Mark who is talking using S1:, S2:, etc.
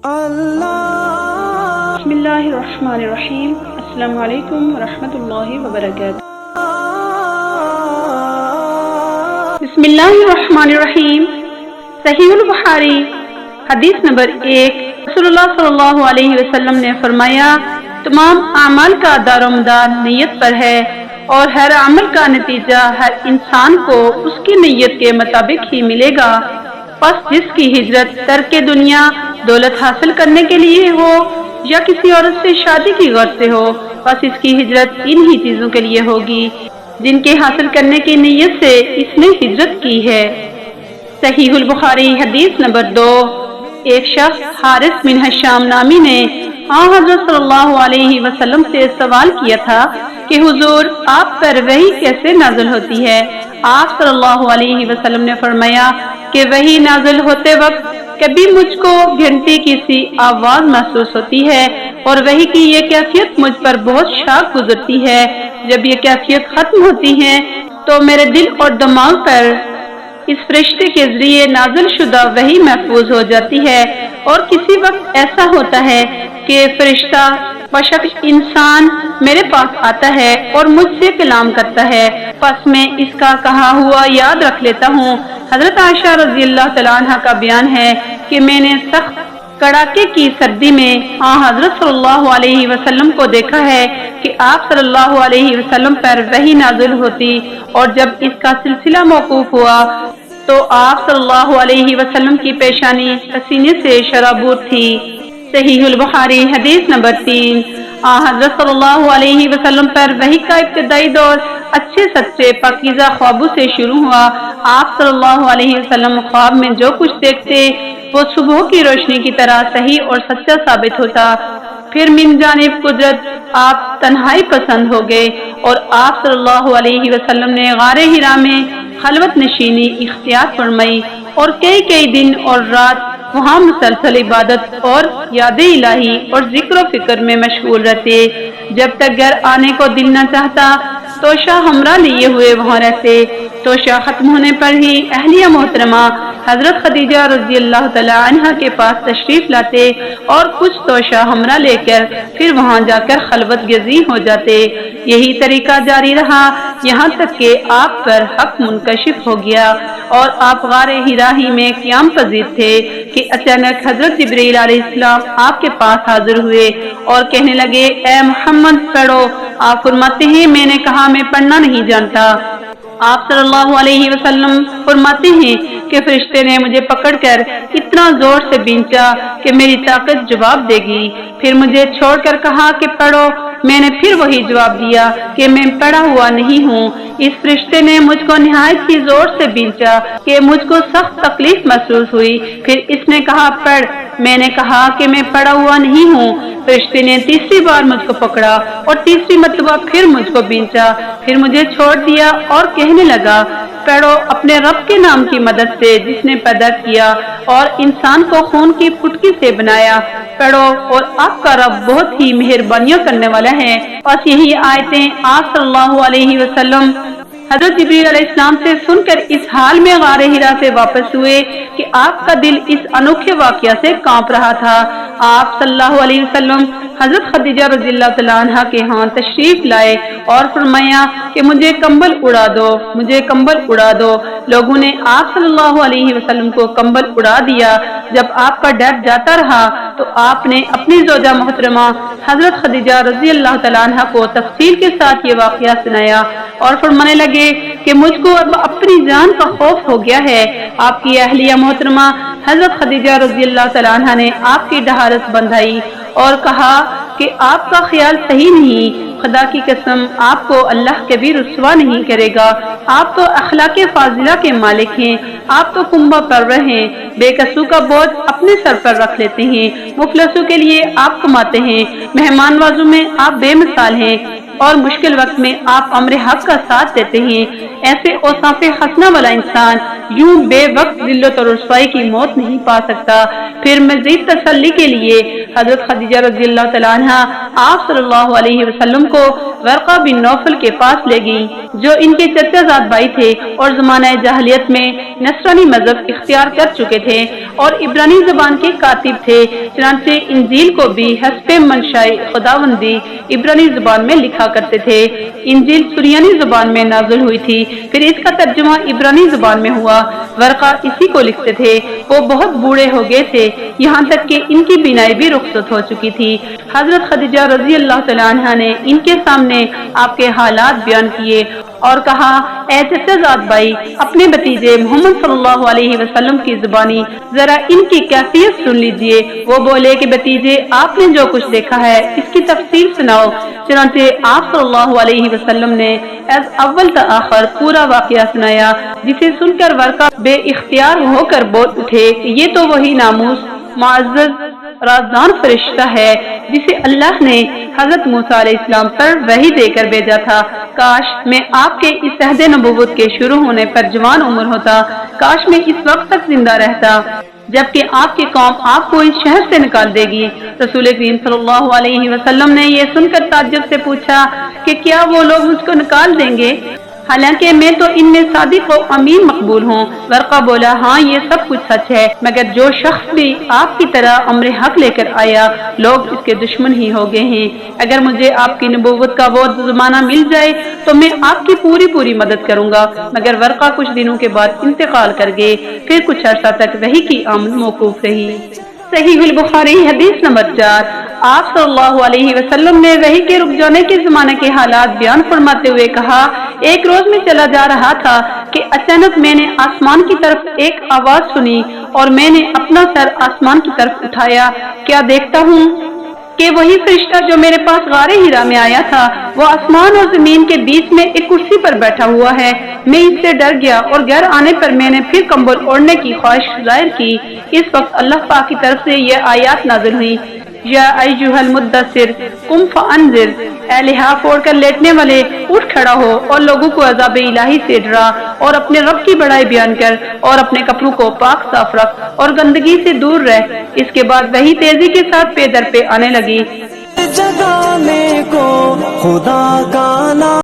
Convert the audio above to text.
S1: बिस्मिल्लाहिर्रहमानिर्रहीम। अस्सलामु अलैकुम वरहमतुल्लाहि वबरकातुहू। बिस्मिल्लाहिर्रहमानिर्रहीम। सहीहुल बुखारी हदीस नंबर 1। रसूलुल्लाह सल्लल्लाहु अलैहि वसल्लम ने फरमाया, तमाम अमाल का दारोमदार नियत पर है और हर अमल का नतीजा हर इंसान को उसकी नियत के मुताबिक ही मिलेगा। बस जिसकी हिजरत तर्के दुनिया दौलत हासिल करने के लिए हो या किसी औरत से शादी की गर्ज से हो, बस इसकी हिजरत इन ही चीजों के लिए होगी जिनके हासिल करने की नीयत से इसने हिजरत की है। सहीहुल बुखारी हदीस नंबर 2। एक शख्स हारिस बिन हशाम नामी ने हज़रत सल्लल्लाहु अलैहि वसल्लम से सवाल किया था कि हुजूर, आप पर वही कैसे नाज़िल होती है? आप सल्लल्लाहु अलैहि वसल्लम ने फरमाया कि वही नाज़िल होते वक्त कभी मुझको घंटी की सी आवाज महसूस होती है और वही की ये कैफियत मुझ पर बहुत शाख गुजरती है। जब ये कैफियत खत्म होती है तो मेरे दिल और दिमाग पर इस फरिश्ते के जरिए नाज़िल शुदा वही महफूज हो जाती है। और किसी वक्त ऐसा होता है कि फरिश्ता बशक इंसान मेरे पास आता है और मुझसे कलाम करता है, बस मैं इसका कहा हुआ याद रख लेता हूँ। हजरत आयशा रज़ियल्लाहु तआला अन्हा का बयान है कि मैंने सख्त कड़ाके की सर्दी में हजरत सल्लल्लाहु अलैहि वसल्लम को देखा है कि आप सल्लल्लाहु अलैहि वसल्लम पर वही नाज़िल होती और जब इसका सिलसिला मौकूफ हुआ तो आप सल्लल्लाहु अलैहि वसल्लम की पेशानी पसीने से शराबूर थी। सहीहुल बुखारी हदीस नंबर 3। हजरत सल्लल्लाहु अलैहि वसल्लम पर वही का इब्तिदाई दौर अच्छे सच्चे पाकीज़ा ख्वाबों से शुरू हुआ। आप सल्लल्लाहु अलैहि वसल्लम ख्वाब में जो कुछ देखते वो सुबह की रोशनी की तरह सही और सच्चा साबित होता। फिर मिन जानिब कुदरत आप तन्हाई पसंद हो गए और आप सल्लल्लाहु अलैहि वसल्लम ने गारे हिरा में खलवत नशीनी इख्तियार फरमाई और कई दिन और रात वहाँ मुसलसल इबादत और याद इलाही और जिक्र फिक्र में मशगूल रहते। जब तक घर आने को दिल न चाहता तोशा हमरा लिए हुए वहाँ रहते। तोशा खत्म होने पर ही अहलिया मोहतरमा हजरत खदीजा रज़ियल्लाहु तआला अन्हा के पास तशरीफ लाते और कुछ तोशा हमरा लेकर फिर वहाँ जाकर खलवत गजी हो जाते। यही तरीका जारी रहा यहाँ तक कि आप पर हक मुनकशिफ हो गया और आप गारे हिरा ही में क़याम पजीर थे कि अचानक हजरत जिब्रील अलैहिस्सलाम आपके पास हाजिर हुए और कहने लगे, ए मोहम्मद पढ़ो। आप फरमाते हैं, मैंने कहा मैं पढ़ना नहीं जानता। आप सल्लल्लाहु अलैहि वसल्लम फरमाते हैं कि फरिश्ते ने मुझे पकड़कर इतना जोर से बींचा कि मेरी ताकत जवाब देगी। फिर मुझे छोड़कर कहा कि पढ़ो। मैंने फिर वही जवाब दिया कि मैं पढ़ा हुआ नहीं हूँ। इस फरिश्ते ने मुझको निहायत ही जोर से बींचा कि मुझको सख्त तकलीफ महसूस हुई। फिर इसने कहा पढ़। मैंने कहा कि मैं पढ़ा हुआ नहीं हूँ। फरिश्ते ने तीसरी बार मुझको पकड़ा और तीसरी मर्तबा फिर मुझको बींचा। फिर मुझे छोड़ दिया और कहने लगा, पढ़ो अपने रब के नाम की मदद से जिसने पैदा किया और इंसान को खून की फुटकी से बनाया। पढ़ो और आपका रब बहुत ही मेहरबानियां करने वाला है। बस यही आयतें आप सल्लल्लाहु अलैहि वसल्लम हजरत जिब्रील अलैहिस्सलाम से सुनकर इस हाल में गारे हिरा से वापस हुए कि आपका दिल इस अनोखे वाकया से कांप रहा था। आप सल्लल्लाहु अलैहि वसल्लम हजरत खदीजा रज़ियल्लाहु तआला अन्हा के यहाँ तशरीफ लाए और फरमाया कि मुझे कंबल उड़ा दो, मुझे कंबल उड़ा दो। लोगों ने आप सल्लल्लाहु अलैहि वसल्लम को कंबल उड़ा दिया। जब आपका डर जाता रहा तो आपने अपनी ज़ौजा मोहतरमा हजरत खदीजा रज़ियल्लाहु तआला अन्हा को तफसील के साथ ये वाकया सुनाया और फरमाने लगे कि मुझको अब अपनी जान का खौफ हो गया है। आपकी अहलिया मोहतरमा हजरत खदीजा रज़ियल्लाहु तआला अन्हा ने आपकी ढहारत बंधाई और कहा कि आपका ख्याल सही नहीं, खुदा की कसम आपको अल्लाह कभी रुस्वा नहीं करेगा। आप तो अखलाके फाजिला के मालिक हैं। आप तो कुंभा परवर हैं। बेकसू का बोझ अपने सर पर रख लेते हैं। मुफलसों के लिए आप कमाते हैं। मेहमान नवाजों में आप बेमिसाल हैं और मुश्किल वक्त में आप अमरे हक का साथ देते हैं। ऐसे औसाफे हसना वाला इंसान यूं बेवक्त जिल्लत और रुसवाई की मौत नहीं पा सकता। फिर मज़ीद तसल्ली के लिए हजरत खदीजा रज़ियल्लाहु तआला अन्हा आप सल्लल्लाहु अलैहि वसल्लम को वर्का बिन नौफल के पास ले गई, जो इनके चचाजाद भाई थे और ज़माना जाहलियत में नसरानी मजहब इख्तियार कर चुके थे और इब्रानी ज़बान के कातिब थे। चनांचे इंजील को भी हस्बे मंशाए खुदावंदी इब्रानी ज़बान में लिखा करते थे। इंजील सुरियानी ज़बान में नाज़िल हुई थी, फिर इसका तर्जुमा इब्रानी ज़बान में हुआ। वर्का इसी को लिखते थे। वो बहुत बूढ़े हो गए थे, यहाँ तक कि इनकी बीनाई भी रुखसत हो चुकी थी। हजरत खदीजा रज़ी अल्लाह तआला अन्हा ने इनके सामने आपके हालात बयान किए और कहा, ऐ चचाजाद भाई, अपने भतीजे मोहम्मद सल्लल्लाहु अलैहि वसल्लम की जुबानी जरा इनकी कैफियत सुन लीजिए। वो बोले कि भतीजे, आपने जो कुछ देखा है इसकी तफसील सुनाओ। चनांचे आप सल्लल्लाहु अलैहि वसल्लम ने अव्वल से आखिर पूरा वाकया सुनाया, जिसे सुनकर वर्का बे इख्तियार होकर बोल उठे, ये तो वही नामूस मुअज़्ज़ज़ राज़दान फरिश्ता है जिसे अल्लाह ने हजरत मूसा अलैहिस्सलाम पर वही देकर भेजा था। काश मैं आपके इस अहद नबुव्वत के शुरू होने पर जवान उम्र होता, काश मैं इस वक्त तक जिंदा रहता जबकि आपकी कौम आपको इस शहर से निकाल देगी। रसूल करीम सल्लल्लाहु अलैहि वसल्लम ने ये सुनकर ताज्जुब से पूछा कि क्या वो लोग मुझको निकाल देंगे, हालांकि मैं तो इनमें सादिक व अमीन मकबूल हूँ। वर्का बोला, हाँ ये सब कुछ सच है, मगर जो शख्स भी आपकी तरह अम्र हक लेकर आया, लोग इसके दुश्मन ही हो गए हैं। अगर मुझे आपकी नबुव्वत का वो जमाना मिल जाए तो मैं आपकी पूरी मदद करूँगा। मगर वर्का कुछ दिनों के बाद इंतकाल कर गए। फिर कुछ अर्सा तक वही की आमद मौकूफ रही। सहीहुल बुखारी हदीस नंबर 4। आप सल्लल्लाहु अलैहि वसल्लम ने वही के रुक जाने के जमाने के हालात बयान फरमाते हुए कहा, एक रोज मैं चला जा रहा था कि अचानक मैंने आसमान की तरफ एक आवाज सुनी और मैंने अपना सर आसमान की तरफ उठाया। क्या देखता हूँ कि वही फरिश्ता जो मेरे पास गारे हिरा में आया था, वो आसमान और जमीन के बीच में एक कुर्सी पर बैठा हुआ है। मैं इससे डर गया और घर आने पर मैंने फिर कंबल ओढ़ने की ख्वाहिश जाहिर की। इस वक्त अल्लाह पाक की तरफ से यह आयत नाज़िल हुई, या अय्युहल मुद्दस्सिर कुम फअंज़िर, ए लिहाफ ओढ़कर लेटने वाले, उठ खड़ा हो और लोगों को अज़ाब इलाही से डरा और अपने रब की बड़ाई बयान कर और अपने कपड़ों को पाक साफ रख और गंदगी से दूर रह। इसके बाद वही तेजी के साथ पे दर पे आने लगी।
S2: जगाने को खुदा का